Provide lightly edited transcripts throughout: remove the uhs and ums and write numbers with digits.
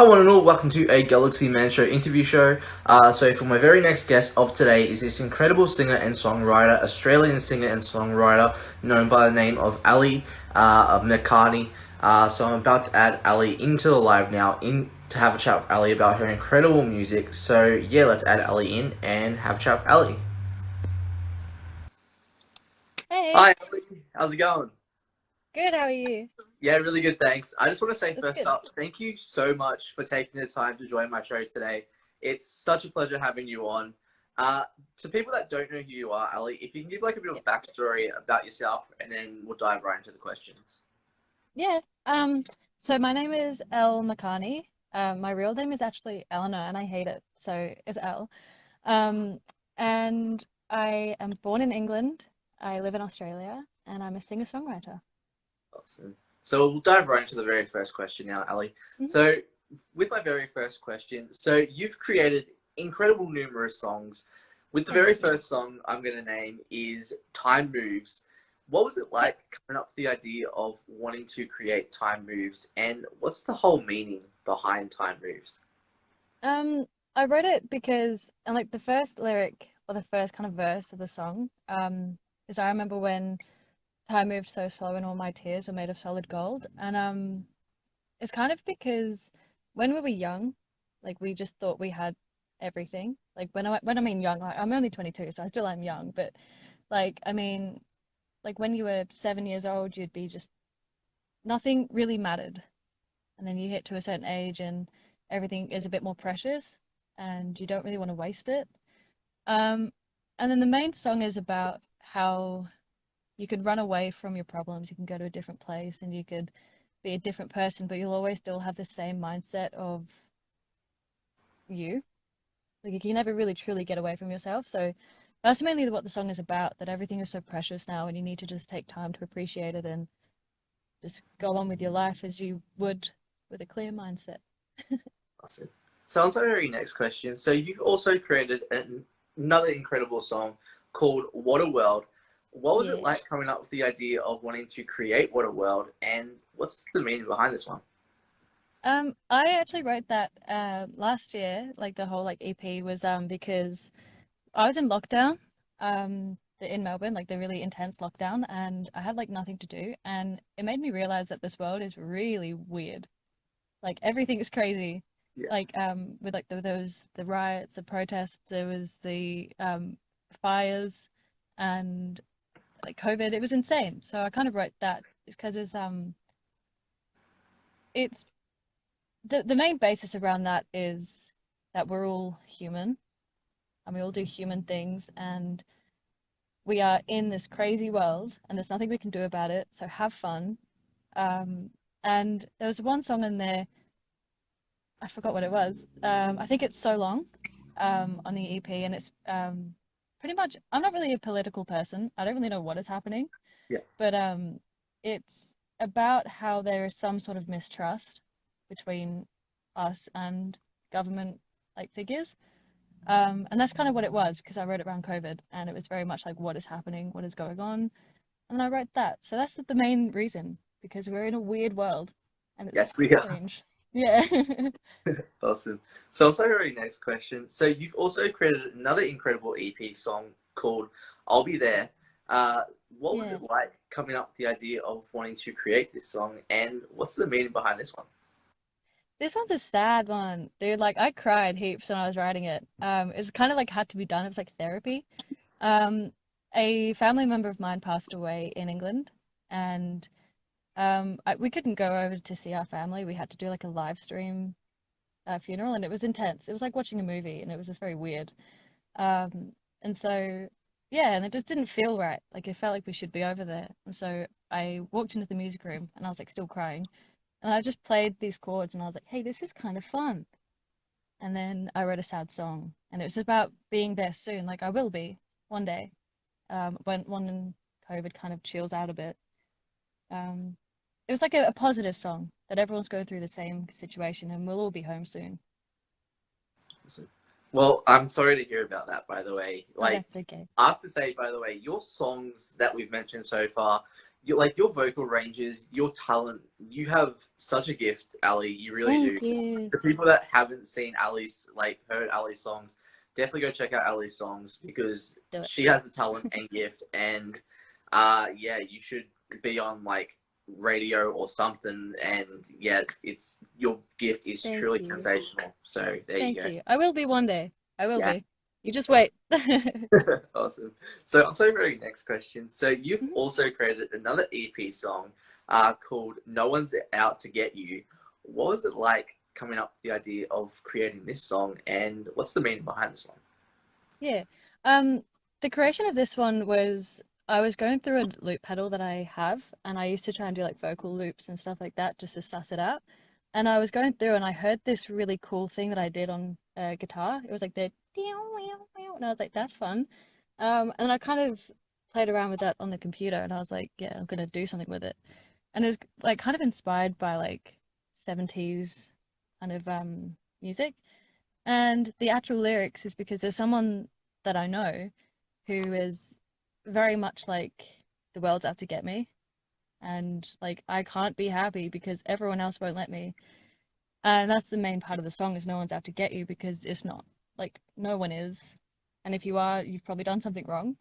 Hello and all, welcome to a Galaxy Man Show interview show. So for my very next guest of today is this incredible singer and songwriter, Australian singer and songwriter known by the name of Elle of Mccarney. So I'm about to add Elle into the live now to have a chat with Elle about her incredible music. So yeah, let's add Elle in and have a chat with Elle. Hey, Hi Elle, how's it going? good. How are you? Yeah, really good, thanks. I just want to say That's first good. up, thank you so much for taking the time to join my show today. It's such a pleasure having you on. Uh, to people that don't know who you are, Ali, if you can give like a bit Yeah. of backstory about yourself, and then we'll dive right into the questions. Yeah. So my name is Elle Mccarney. My real name is actually Eleanor, and I hate it, so it's Elle. Um, and I am born in England. I live in Australia, and I'm a singer-songwriter. Awesome. So we'll dive right into the very first question now, Ali. Mhm. So with my very first question, so you've created incredible numerous songs. With the very Thank you. first song I'm going to name is Time Moves. What was it Yep. like coming up with the idea of wanting to create Time Moves, and what's the whole meaning behind Time Moves? I wrote it because, and like the first lyric or the first kind of verse of the song, is I remember when time moved so slow and all my tears were made of solid gold. And it's kind of because when we were young, like we just thought we had everything. Like when I mean young, like I'm only 22, so I still am young, but like I mean, like when you were 7 years old, you'd be just nothing really mattered. And then you hit to a certain age and everything is a bit more precious and you don't really want to waste it. Um, and then the main song is about how you could run away from your problems, you can go to a different place and you could be a different person, but you'll always still have the same mindset of you. Like you can never really truly get away from yourself. So that's mainly what the song is about, that everything is so precious now and you need to just take time to appreciate it and just go on with your life as you would with a clear mindset. Awesome. So on to our very next question. So you've also created another incredible song called What a World. What was it Yeah. like coming up with the idea of wanting to create What a World, and what's the meaning behind this one? I actually wrote that last year, like the whole like EP was because I was in lockdown, in Melbourne, like the really intense lockdown, and I had like nothing to do, and it made me realize that this world is really weird. Like everything is crazy. Yeah. Like with like there was the riots, the protests, there was the fires, and like COVID. It was insane. So I kind of wrote that because it's the main basis around that is that we're all human and we all do human things and we are in this crazy world and there's nothing we can do about it. So have fun. Um, and there was one song in there, I forgot what it was. I think it's So Long, on the EP, and it's pretty much. I'm not really a political person. I don't really know what is happening, Yeah. but it's about how there is some sort of mistrust between us and government like figures. And that's kind of what it was because I wrote it around COVID and it was very much like what is happening, what is going on. And I wrote that. So that's the main reason because we're in a weird world and it's Yes, we are. strange. Yeah. Awesome. So on to our very next question. So you've also created another incredible EP song called I'll Be There. Uh, what was Yeah. it like coming up with the idea of wanting to create this song, and what's the meaning behind this one? This one's a sad one, dude. Like I cried heaps when I was writing it. It's kind of like had to be done. It was like therapy. Um, a family member of mine passed away in England and we couldn't go over to see our family. We had to do like a live stream funeral, and it was intense. It was like watching a movie, and it was just very weird. And so, yeah, and it just didn't feel right. Like it felt like we should be over there. And so I walked into the music room, and I was like still crying, and I just played these chords, and I was like, hey, this is kind of fun. And then I wrote a sad song, and it was about being there soon. Like I will be one day, when COVID kind of chills out a bit. Um, it was like a positive song that everyone's going through the same situation and we'll all be home soon. Well, I'm sorry to hear about that, by the way. Oh, Like, that's okay. I have to say, by the way, your songs that we've mentioned so far, you like your vocal ranges, your talent. You have such a gift, Ali. You really do. Thank you. For people that haven't seen Ali's, like heard Ali's songs, definitely go check out Ali's songs because Do it. she has the talent and gift. And yeah, you should be on like radio or something. And yeah, it's your gift is Thank truly you. sensational. So there you Thank go. you. I will be one day. I will Yeah. be. You just wait. Awesome. So on to our very next question. So you've Mhm. also created another EP song called No One's Out to Get You. What was it like coming up with the idea of creating this song and what's the meaning behind this one? Yeah. Um, the creation of this one was I was going through a loop pedal that I have, and I used to try and do like vocal loops and stuff like that just to suss it out. And I was going through and I heard this really cool thing that I did on guitar. It was like the and I was like, that's fun. And I kind of played around with that on the computer, and I was like, yeah, I'm gonna do something with it. And it was like kind of inspired by like 70s kind of music. And the actual lyrics is because there's someone that I know who is very much like the world's out to get me. And like I can't be happy because everyone else won't let me. And that's the main part of the song is no one's out to get you because it's not. Like no one is. And if you are, you've probably done something wrong.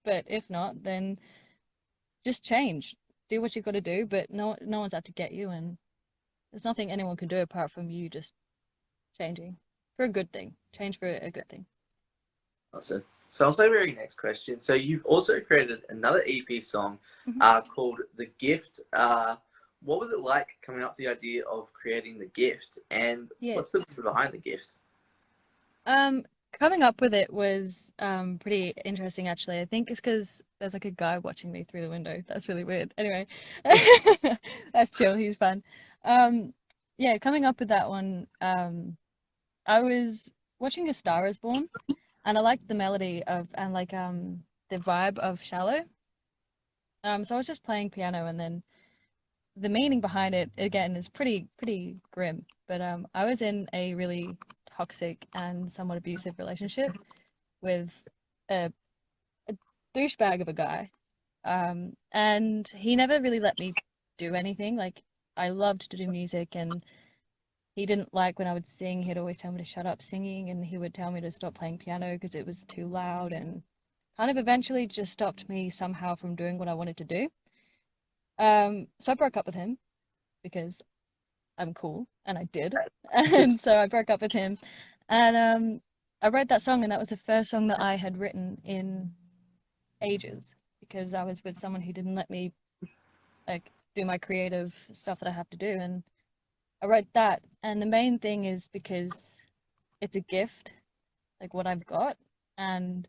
But if not, then just change. Do what you've got to do, but no one's out to get you and there's nothing anyone can do apart from you just changing for a good thing. Change for a good thing. Awesome. So on to our very next question. So you've also created another EP song Mhm. called The Gift. What was it like coming up with the idea of creating The Gift and Yeah. what's the meaning behind The Gift? Um, Coming up with it was pretty interesting actually. I think it's because there's like a guy watching me through the window. That's really weird. Anyway, that's chill. He's fun. Um, yeah, coming up with that one, I was watching A Star Is Born, and I liked the melody of and like the vibe of Shallow. So I was just playing piano, and then the meaning behind it again is pretty grim. But I was in a really toxic and somewhat abusive relationship with a, a douchebag of a guy. And he never really let me do anything. Like I loved to do music, and he didn't like when I would sing. He'd always tell me to shut up singing, and he would tell me to stop playing piano because it was too loud, and kind of eventually just stopped me somehow from doing what I wanted to do. So I broke up with him because I'm cool, and I did. And so I broke up with him, and I wrote that song, and that was the first song that I had written in ages because I was with someone who didn't let me like do my creative stuff that I have to do, and I wrote that. And the main thing is because it's a gift, like what I've got, and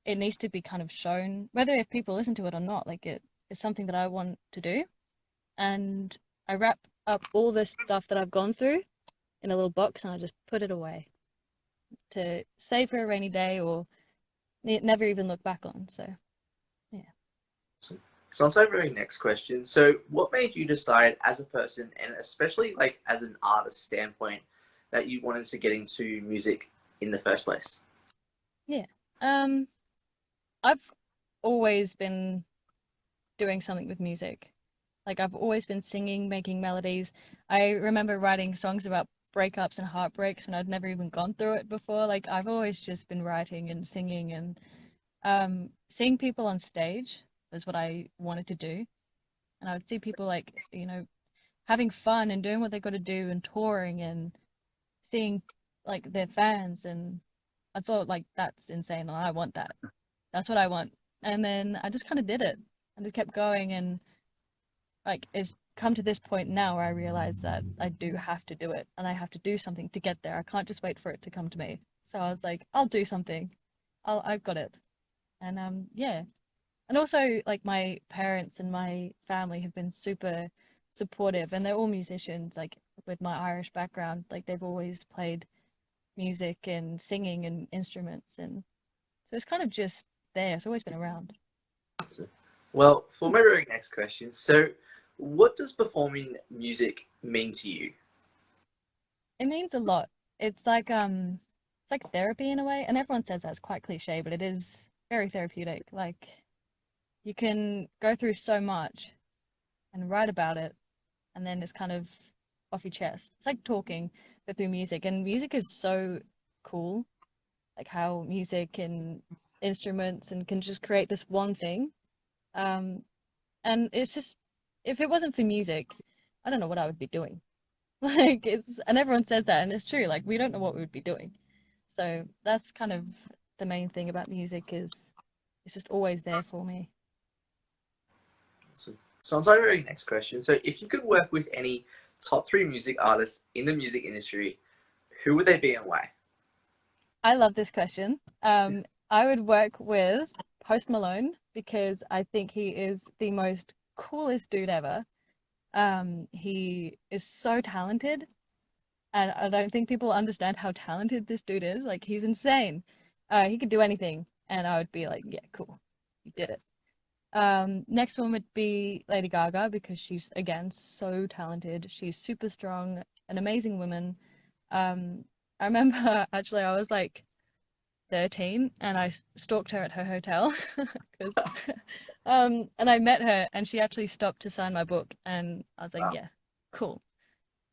it needs to be kind of shown, whether if people listen to it or not. Like it is something that I want to do, and I wrap up all this stuff that I've gone through in a little box, and I just put it away to save for a rainy day or never even look back on. So yeah. So on to our very next question. So what made you decide as a person and especially like as an artist standpoint that you wanted to get into music in the first place? Yeah. Um, I've always been doing something with music. Like I've always been singing, making melodies. I remember writing songs about breakups and heartbreaks when I'd never even gone through it before. Like I've always just been writing and singing and seeing people on stage was what I wanted to do. And I would see people like, having fun and doing what they got to do and touring and seeing like their fans and I thought like that's insane and I want that. That's what I want. And then I just kind of did it. I just kept going and like it's come to this point now where I realize that I do have to do it and I have to do something to get there. I can't just wait for it to come to me. So I was like, I'll do something. I've got it. And yeah. And also like my parents and my family have been super supportive and they're all musicians like with my Irish background. Like they've always played music and singing and instruments and so it's kind of just there. It's always been around. Well, for Hmm. my very next question, so what does performing music mean to you? It means a lot. It's like therapy in a way, and everyone says that's quite cliche, but it is very therapeutic. Like you can go through so much and write about it, and then it's kind of off your chest. It's like talking, but through music. And music is so cool, like how music and instruments and can just create this one thing. Um, and it's just, if it wasn't for music, I don't know what I would be doing. Like and everyone says that, and it's true. Like we don't know what we would be doing. So that's kind of the main thing about music is it's just always there for me. So on to our very next question. So if you could work with any top three music artists in the music industry, who would they be and why? I love this question. I would work with Post Malone because I think he is the most coolest dude ever. He is so talented, and I don't think people understand how talented this dude is. Like, he's insane. He could do anything, and I would be like, yeah, cool, you did it. Next one would be Lady Gaga because she's again so talented. She's super strong, an amazing woman. I remember actually I was like 13 and I stalked her at her hotel because and I met her and she actually stopped to sign my book and I was like, Wow. yeah, cool.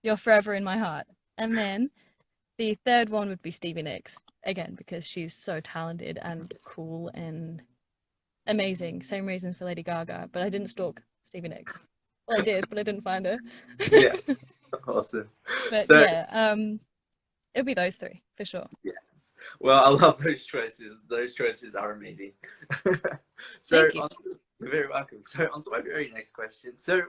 You're forever in my heart. And then the third one would be Stevie Nicks again because she's so talented and cool and amazing. Same reason for Lady Gaga, but I didn't stalk Stevie Nicks. Well, I did, but I didn't find her. Yeah, awesome. But So yeah, it'll be those three for sure. yes, well, I love those choices. Those choices are amazing. So Thank you. you're very welcome. So on to my very next question. So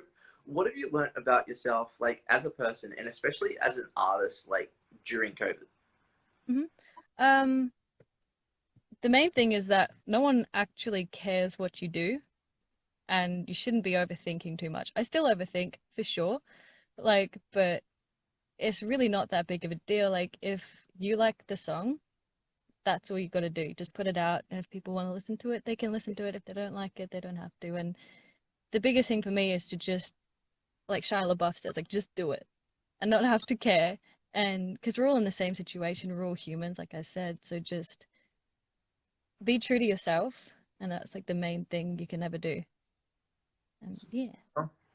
what have you learned about yourself, like as a person, and especially as an artist, like during COVID? hmm Um, the main thing is that no one actually cares what you do, and you shouldn't be overthinking too much. I still overthink for sure, but it's really not that big of a deal. Like, if you like the song, that's all you got to do. Just put it out, and if people want to listen to it, they can listen to it. If they don't like it, they don't have to. And the biggest thing for me is to just, like Shia LaBeouf says, like just do it and not have to care. And because we're all in the same situation, we're all humans, like I said. So just be true to yourself, and that's like the main thing you can ever do. And yeah,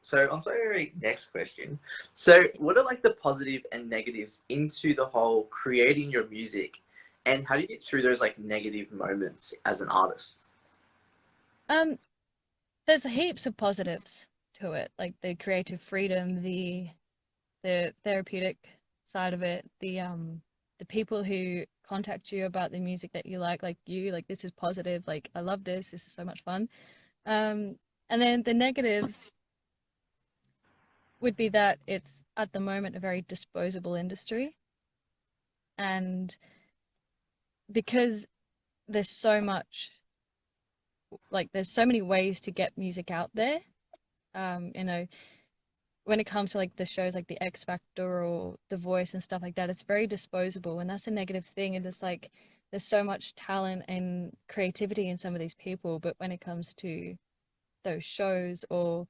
So on to our very next question. So what are like the positive and negatives into the whole creating your music, and how do you get through those like negative moments as an artist? um, there's heaps of positives to it, like the creative freedom, the therapeutic side of it, the people who contact you about the music that you like you, like this is positive, like I love this, this is so much fun. Um, and then the negatives would be that it's at the moment a very disposable industry, and because there's so much, like there's so many ways to get music out there. You know, when it comes to like the shows like the X Factor or The Voice and stuff like that, it's very disposable, and that's a negative thing. And it's like there's so much talent and creativity in some of these people, but when it comes to those shows or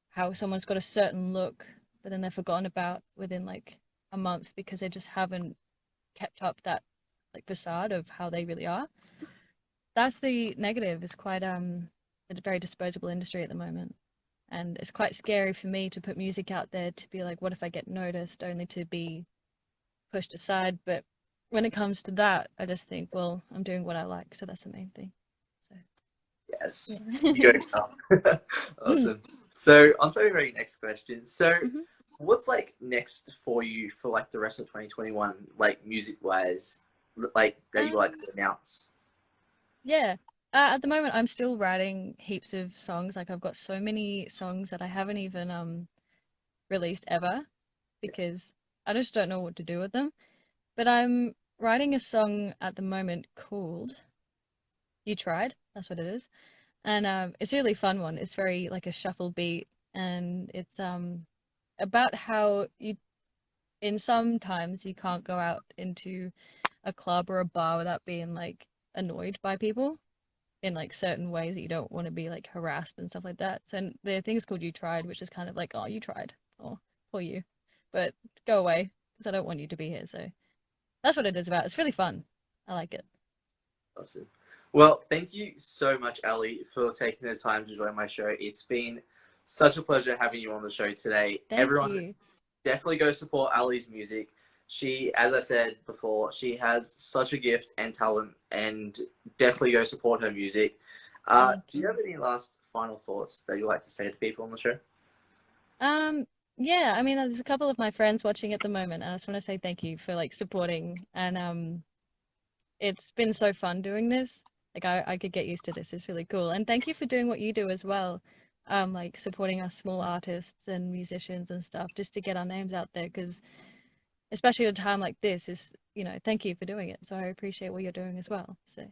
how someone's got a certain look, but then they're forgotten about within like a month because they just haven't kept up that like facade of how they really are. That's the negative. It's quite it's a very disposable industry at the moment. And it's quite scary for me to put music out there to be like, what if I get noticed, only to be pushed aside. But when it comes to that, I just think, well, I'm doing what I like, so that's the main thing. So Yes. yeah. You go now. Awesome. So on to our very next question. So hmm what's like next for you for like the rest of 2021, like music wise, like that you like Um, to announce? yeah. At the moment, I'm still writing heaps of songs. Like I've got so many songs that I haven't even released ever because I just don't know what to do with them. But I'm writing a song at the moment called You Tried. That's what it is. And it's a really fun one. It's very like a shuffle beat, and it's about how you in some times you can't go out into a club or a bar without being like annoyed by people in like certain ways that you don't want to be like harassed and stuff like that. So the thing is called You Tried, which is kind of like, oh, you tried, or for you, but go away because I don't want you to be here. So that's what it is about. It's really fun. I like it. Awesome. Well, thank you so much, Ali, for taking the time to join my show. It's been such a pleasure having you on the show today. Thank Everyone, you. definitely go support Ali's music. She, as I said before, she has such a gift and talent, and definitely go support her music. Thank Do you you. have any last final thoughts that you'd like to say to people on the show? Um, yeah, I mean, there's a couple of my friends watching at the moment, and I just want to say thank you for like supporting. And it's been so fun doing this. Like I could get used to this. It's really cool. And thank you for doing what you do as well. Like supporting us small artists and musicians and stuff just to get our names out there. Because especially at a time like this, is thank you for doing it. So I appreciate what you're doing as well. So.